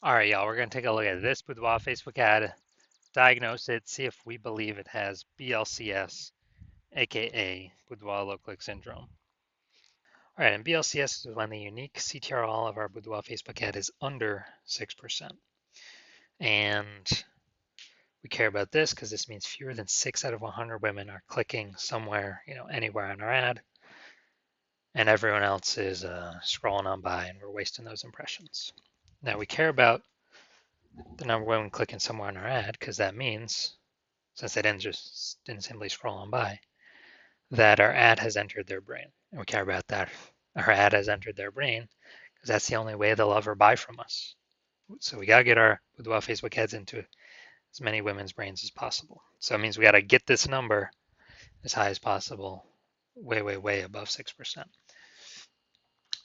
All right, y'all, we're going to take a look at this Boudoir Facebook ad, diagnose it, see if we believe it has BLCS, aka Boudoir low click syndrome. All right, and BLCS is when the unique CTRL of our Boudoir Facebook ad is under 6%. And we care about this because this means fewer than 6 out of 100 women are clicking somewhere, anywhere on our ad, and everyone else is scrolling on by and we're wasting those impressions. Now, we care about the number of women clicking somewhere on our ad because that means, since they didn't simply scroll on by, that our ad has entered their brain. And we care about that. Our ad has entered their brain because that's the only way they'll ever buy from us. So we got to get our Boudoir Facebook ads into as many women's brains as possible. So it means we got to get this number as high as possible, way, way, way above 6%.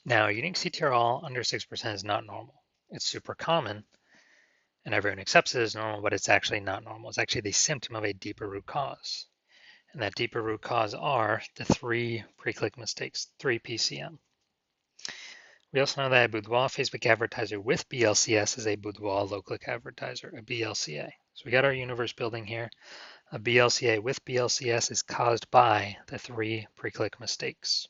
Now, unique CTRL under 6% is not normal. It's super common, and everyone accepts it as normal, but it's actually not normal. It's actually the symptom of a deeper root cause. And that deeper root cause are the three pre-click mistakes, 3 PCM. We also know that a Boudoir Facebook advertiser with BLCS is a Boudoir low-click advertiser, a BLCA. So we got our universe building here. A BLCA with BLCS is caused by the 3 pre-click mistakes.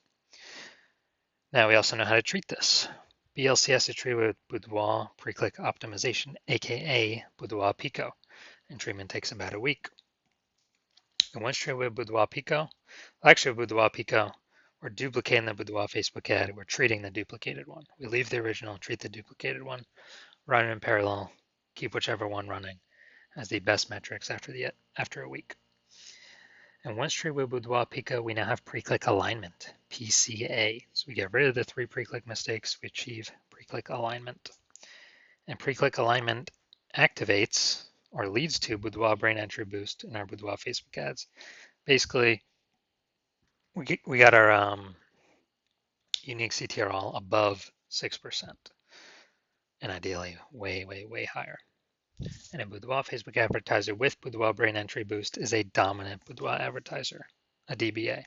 Now we also know how to treat this. BLCS is treated with Boudoir pre-click optimization, aka Boudoir Pico, and treatment takes about a week. And once treated with Boudoir Pico, actually with Boudoir Pico, we're duplicating the Boudoir Facebook ad. We're treating the duplicated one. We leave the original, treat the duplicated one, run it in parallel, keep whichever one running as the best metrics after a week. And once treated with Boudoir Pico, we now have pre-click alignment, PCA. So we get rid of the 3 pre-click mistakes. We achieve pre-click alignment. And pre-click alignment activates or leads to Boudoir brain entry boost in our Boudoir Facebook ads. Basically, we got our unique CTRL above 6%, and ideally way, way, way higher. And a Boudoir Facebook advertiser with Boudoir brain entry boost is a dominant Boudoir advertiser, a DBA.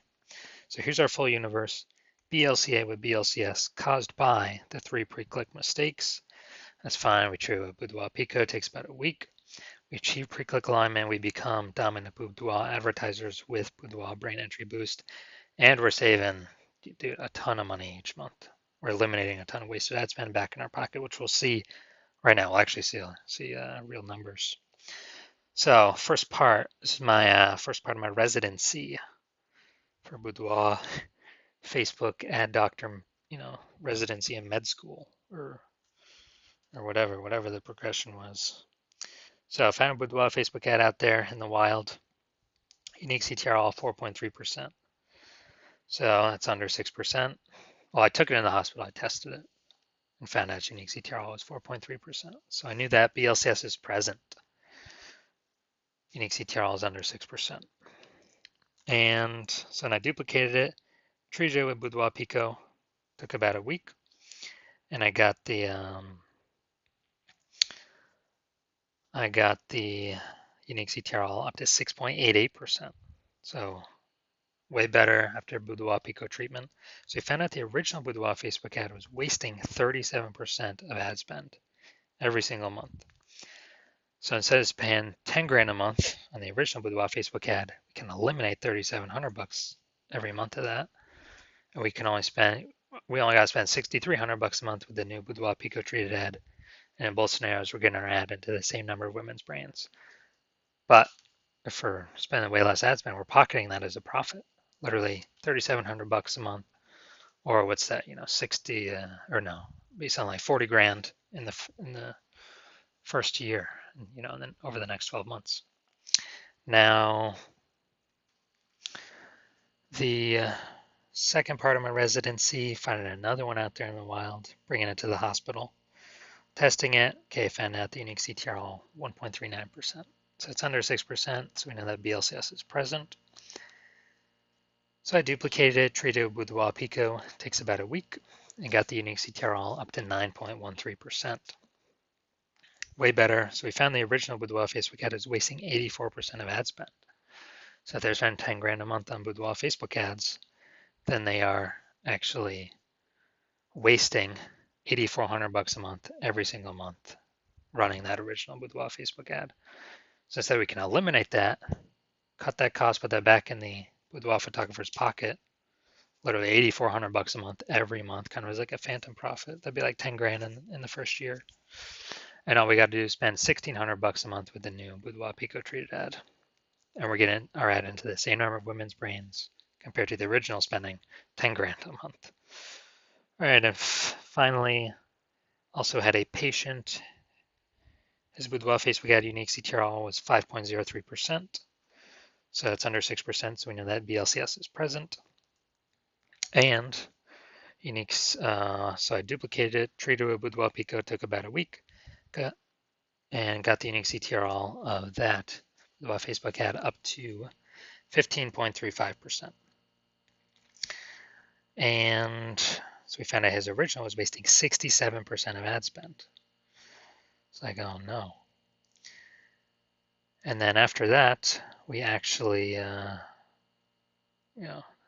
So here's our full universe. BLCA with BLCS caused by the 3 pre-click mistakes. That's fine. We treat with Boudoir Pico. It takes about a week. We achieve pre-click alignment. We become dominant Boudoir advertisers with Boudoir brain entry boost. And we're saving a ton of money each month. We're eliminating a ton of wasted ad spend back in our pocket, which we'll see right now. We'll actually see real numbers. So first part, this is my first part of my residency for Boudoir Facebook ad doctor, residency in med school or whatever the progression was. So I found a Boudoir Facebook ad out there in the wild. Unique CTRL 4.3%. So that's under 6%. Well, I took it in the hospital. I tested it and found out unique CTRL was 4.3%. So I knew that BLCS is present. Unique CTRL is under 6%. And so then I duplicated it, treated it with Boudoir Pico. Took about a week, and I got the unique CTRL up to 6.88%. So way better after Boudoir Pico treatment. So we found out the original Boudoir Facebook ad was wasting 37% of ad spend every single month. So instead of paying 10 grand a month on the original Boudoir Facebook ad, we can eliminate 3,700 bucks every month of that. And we only got to spend 6,300 bucks a month with the new Boudoir Pico treated ad. And in both scenarios, we're getting our ad into the same number of women's brains. But if we're spending way less ad spend, we're pocketing that as a profit. Literally 3,700 bucks a month, or what's that? 60 or no, be something like 40 grand in the first year. And then over the next 12 months. Now, the second part of my residency, finding another one out there in the wild, bringing it to the hospital, testing it. Okay, found out the unique CTRL 1.39%. So it's under 6%, so we know that BLCS is present. So I duplicated it, treated it with Boudoir Pico, takes about a week, and got the unique CTRL up to 9.13%. Way better. So we found the original Boudoir Facebook ad is wasting 84% of ad spend. So if they're spending 10 grand a month on Boudoir Facebook ads, then they are actually wasting 8,400 bucks a month every single month running that original Boudoir Facebook ad. So instead we can eliminate that, cut that cost, put that back in the Boudoir photographer's pocket, literally $8,400 a month every month, kind of as like a phantom profit. That'd be like 10 grand in the first year. And all we got to do is spend $1,600 a month with the new Boudoir Pico treated ad. And we're getting our ad into the same number of women's brains compared to the original spending 10 grand a month. All right, and finally, also had a patient. His Boudoir Facebook ad unique CTRL was 5.03%. So it's under 6%, so we know that BLCS is present. And uniques, so I duplicated it, treated with Boudoir Pico, took about a week, and got the unique CTRL of that Boudoir Facebook ad up to 15.35%. And so we found out his original was wasting 67% of ad spend. It's like, oh no. And then after that, we actually,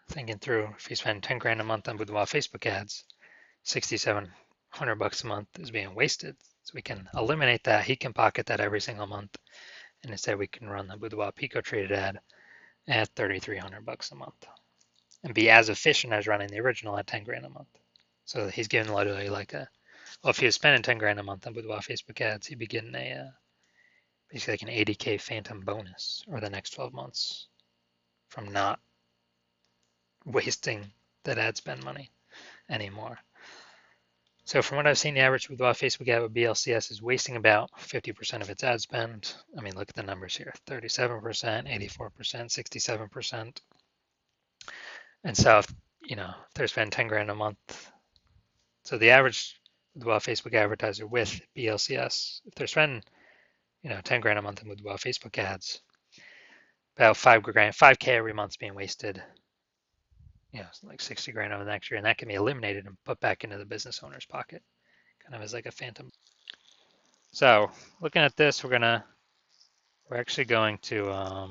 thinking through, if you spend 10 grand a month on Boudoir Facebook ads, $6,700 a month is being wasted. So we can eliminate that. He can pocket that every single month. And instead we can run the Boudoir Pico treated ad at $3,300 a month and be as efficient as running the original at 10 grand a month. So he's getting literally like well, if he was spending 10 grand a month on Boudoir Facebook ads, he'd be getting basically like an 80K phantom bonus over the next 12 months from not wasting that ad spend money anymore. So from what I've seen, the average Boudoir Facebook ad with BLCS is wasting about 50% of its ad spend. I mean, look at the numbers here, 37%, 84%, 67%. And so, if they're spending 10 grand a month, so the average Boudoir Facebook advertiser with BLCS, if they're spending 10 grand a month in Boudoir Facebook ads, about 5K every month's being wasted. Like 60 grand over the next year, and that can be eliminated and put back into the business owner's pocket, kind of as like a phantom. So looking at this, we're actually going to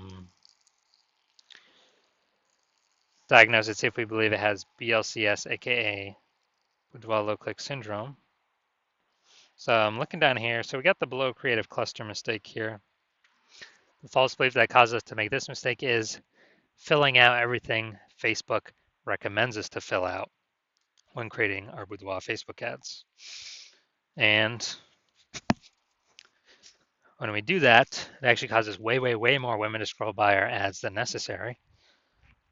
diagnose it, see if we believe it has BLCS, aka Boudoir low click syndrome. So I'm looking down here. So we got the below creative cluster mistake here. The false belief that caused us to make this mistake is filling out everything Facebook recommends us to fill out when creating our Boudoir Facebook ads. And when we do that, it actually causes way, way, way more women to scroll by our ads than necessary,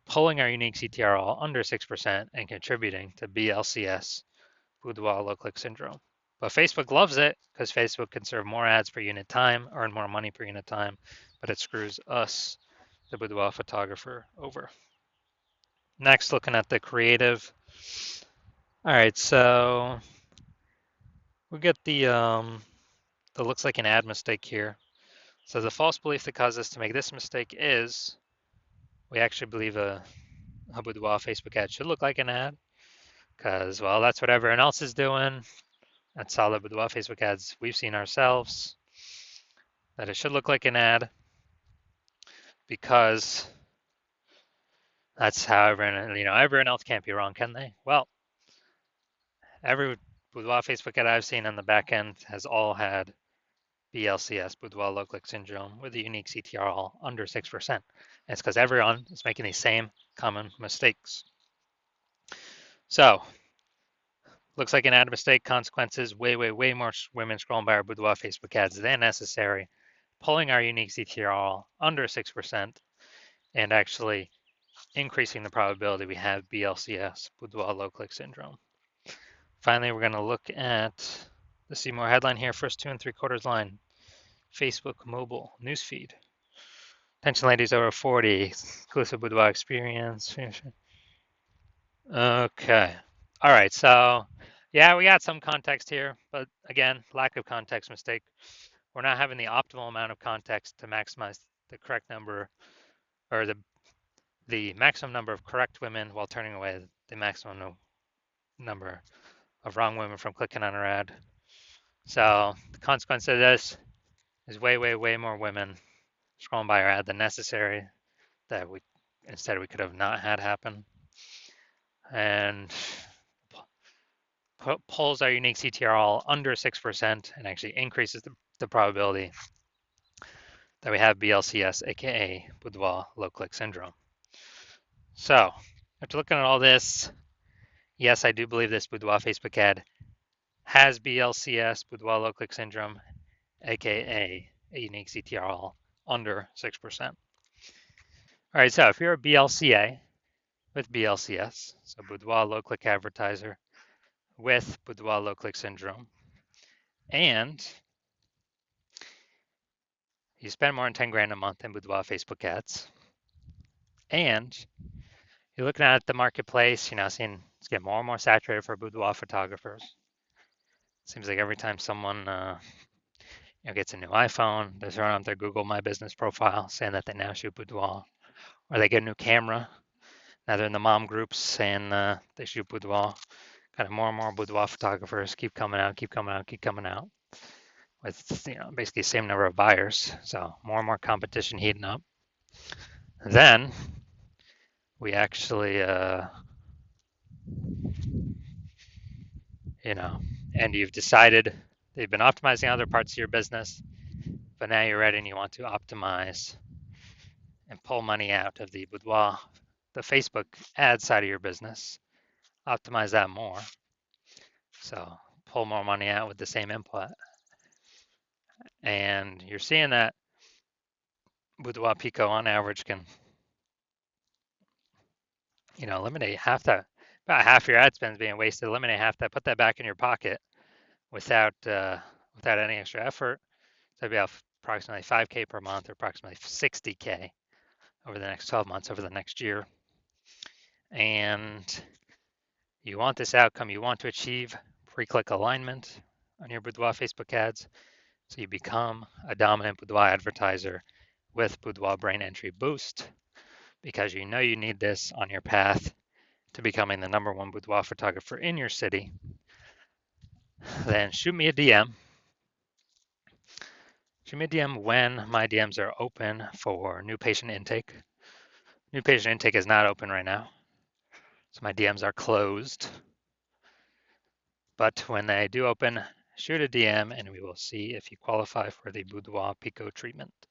pulling our unique CTRL under 6% and contributing to BLCS, Boudoir low click syndrome. But Facebook loves it because Facebook can serve more ads per unit time, earn more money per unit time, but it screws us, the Boudoir photographer, over. Next, looking at the creative. All right, so we get the looks like an ad mistake here. So the false belief that caused us to make this mistake is we actually believe a Boudoir Facebook ad should look like an ad because, well, that's what everyone else is doing. That's all the Boudoir Facebook ads we've seen ourselves, that it should look like an ad because that's how everyone else can't be wrong, can they? Well, every Boudoir Facebook ad I've seen on the back end has all had BLCS, Boudoir low click syndrome, with a unique CTRL under 6%. And it's because everyone is making these same common mistakes. So, looks like an ad mistake. Consequences: way, way, way more women scrolling by our Boudoir Facebook ads than necessary, pulling our unique CTRL under 6%, and actually increasing the probability we have BLCS, Boudoir low click syndrome. Finally, we're going to look at the see more headline here, first 2 3/4 line, Facebook mobile newsfeed. Attention ladies over 40, exclusive Boudoir experience. Okay. All right, so yeah, we got some context here, but again, lack of context mistake. We're not having the optimal amount of context to maximize the correct number, or the maximum number of correct women while turning away the maximum number of wrong women from clicking on our ad. So the consequence of this is way, way, way more women scrolling by our ad than necessary that we could have not had happen. And pulls our unique CTRL under 6% and actually increases the probability that we have BLCS, aka Boudoir low click syndrome. So after looking at all this, yes, I do believe this Boudoir Facebook ad has BLCS, Boudoir low click syndrome, aka a unique CTRL under 6%. All right, so if you're a BLCA with BLCS, so Boudoir low click advertiser with Boudoir low click syndrome, and you spend more than 10 grand a month in Boudoir Facebook ads, and you're looking at the marketplace, seeing it's getting more and more saturated for boudoir photographers. Seems like every time someone gets a new iPhone, they're throwing up their Google My Business profile saying that they now shoot boudoir, or they get a new camera. Now they're in the mom groups saying they shoot boudoir. Kind of more and more boudoir photographers keep coming out, keep coming out, keep coming out with basically the same number of buyers. So more and more competition heating up. Then we actually and you've decided that you've been optimizing other parts of your business, but now you're ready and you want to optimize and pull money out of the boudoir, the Facebook ad side of your business, optimize that more. So pull more money out with the same input. And you're seeing that Boudoir Pico on average can, eliminate about half your ad spend being wasted, eliminate half that, put that back in your pocket without any extra effort. So it'd be approximately 5K per month or approximately 60K over the next 12 months, over the next year. And you want this outcome, you want to achieve pre-click alignment on your Boudoir Facebook ads. So you become a dominant Boudoir advertiser with Boudoir Brain Entry Boost because you know you need this on your path to becoming the #1 boudoir photographer in your city. Then shoot me a DM. Shoot me a DM when my DMs are open for new patient intake. New patient intake is not open right now, so my DMs are closed. But when they do open, shoot a DM and we will see if you qualify for the Boudoir Pico treatment.